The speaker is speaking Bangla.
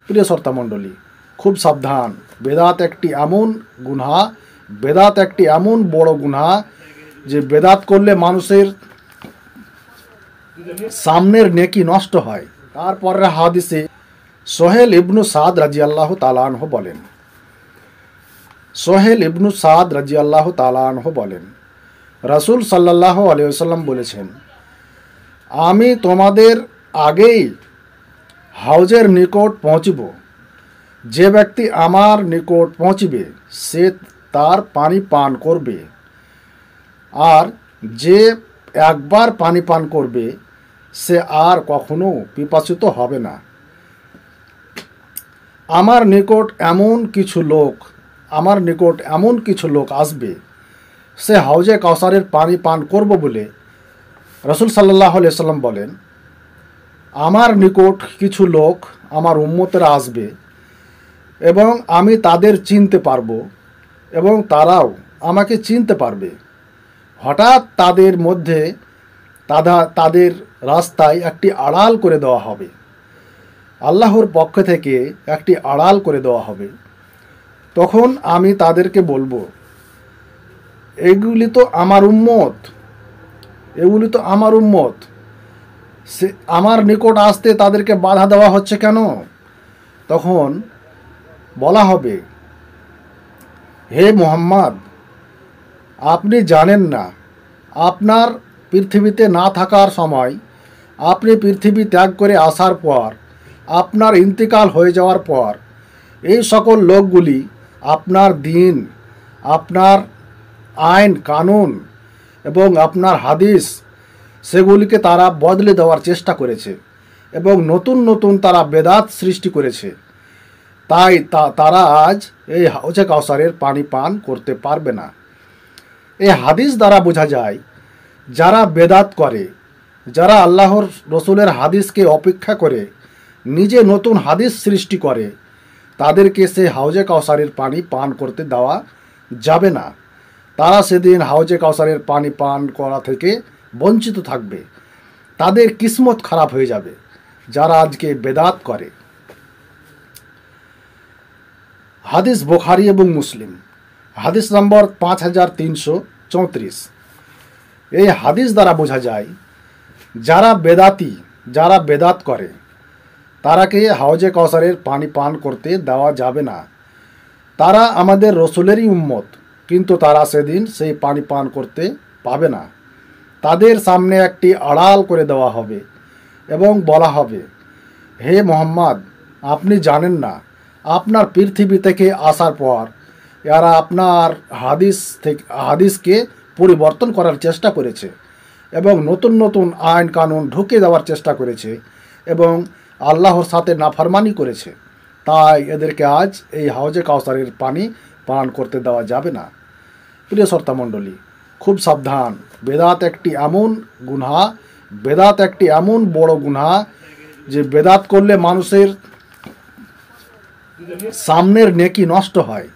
প্রিয় শ্রোতামণ্ডলী, খুব সাবধান। বেদাত একটি এমন গুনাহ, বেদাত একটি এমন বড় গুনাহ যে বেদাত করলে মানুষের সামনের নেকি নষ্ট হয়। তারপরের হাদিসে সোহেল ইবনু সাদ রাদিয়াল্লাহু তাআলা আনহু বলেন, সোহেল ইবনু সাদ রাদিয়াল্লাহু তাআলা আনহু বলেন, রাসূল সাল্লাল্লাহু আলাইহি ওয়াসাল্লাম বলেছেন, আমি তোমাদের আগেই হাউজের নিকট পৌঁছিব। যে ব্যক্তি আমার নিকট পৌঁছিবে সে তার পানি পান করবে, আর যে একবার পানি পান করবে সে আর কখনো পিপাসিত হবে না। আমার নিকট এমন কিছু লোক আসবে, সে হাউজে কাউসারের পানি পান করব বলে রাসূল সাল্লাল্লাহু আলাইহি ওয়াসাল্লাম বলেন, আমার নিকট কিছু লোক আমার উম্মতেরা আসবে এবং আমি তাদের চিনতে পারবো এবং তারাও আমাকে চিনতে পারবে। হঠাৎ তাদের মধ্যে তাদের রাস্তায় একটি আড়াল করে দেওয়া হবে, আল্লাহর পক্ষ থেকে একটি আড়াল করে দেওয়া হবে। তখন আমি তাদেরকে বলবো, এগুলি তো আমার উম্মত, সে আমার নিকট আসতে তাদেরকে বাধা দেওয়া হচ্ছে কেন? তখন বলা হবে, হে মুহাম্মদ, আপনি জানেন না, আপনার পৃথিবীতে না থাকার সময়, আপনি পৃথিবী ত্যাগ করে আসার পর, আপনার ইন্তিকাল হয়ে যাওয়ার পর এই সকল লোকগুলি আপনার দিন, আপনার আইন কানুন এবং আপনার হাদিস সেগুলিকে তারা বদলে দেওয়ার চেষ্টা করেছে এবং নতুন নতুন তারা বেদাত সৃষ্টি করেছে। তাই তারা আজ এই হাউজে কাউসারের পানি পান করতে পারবে না। এই হাদিস দ্বারা বোঝা যায়, যারা বেদাত করে, যারা আল্লাহর রসুলের হাদিসকে অপেক্ষা করে নিজে নতুন হাদিস সৃষ্টি করে, তাদেরকে সে হাউজে কাউসারের পানি পান করতে দেওয়া যাবে না। তারা সেদিন হাউজে কাউসারের পানি পান করা থেকে বঞ্চিত থাকবে। তাদের কিসমত খারাপ হয়ে যাবে যারা আজকে বেদাত করে। হাদিস বুখারী এবং মুসলিম, হাদিস নম্বর 5334। এই হাদিস দ্বারা বোঝা যায়, যারা বেদাত করে তারাকে হাউজে কাউসারের পানি পান করতে দেওয়া যাবে না। তারা আমাদের রসুলেরই উম্মত, কিন্তু তারা সেদিন সেই পানি পান করতে পাবে না। তাদের সামনে একটি আড়াল করে দেওয়া হবে এবং বলা হবে, হে মুহাম্মদ, আপনি জানেন না, আপনার পৃথিবী থেকে আসার পর এরা আপনার হাদিসকে পরিবর্তন করার চেষ্টা করেছে এবং নতুন নতুন আইন কানুন ঢুকে দেওয়ার চেষ্টা করেছে এবং আল্লাহর সাথে নাফরমানি করেছে। তাই এদেরকে আজ এই হাউজে কাউসারের পানি পান করতে দেওয়া যাবে না। প্রিয় শ্রোতামণ্ডলী, খুব সাবধান। বেদাত একটি এমন বড় গুনাহ যে বেদাত করলে মানুষের সামনের নেকি নষ্ট হয়।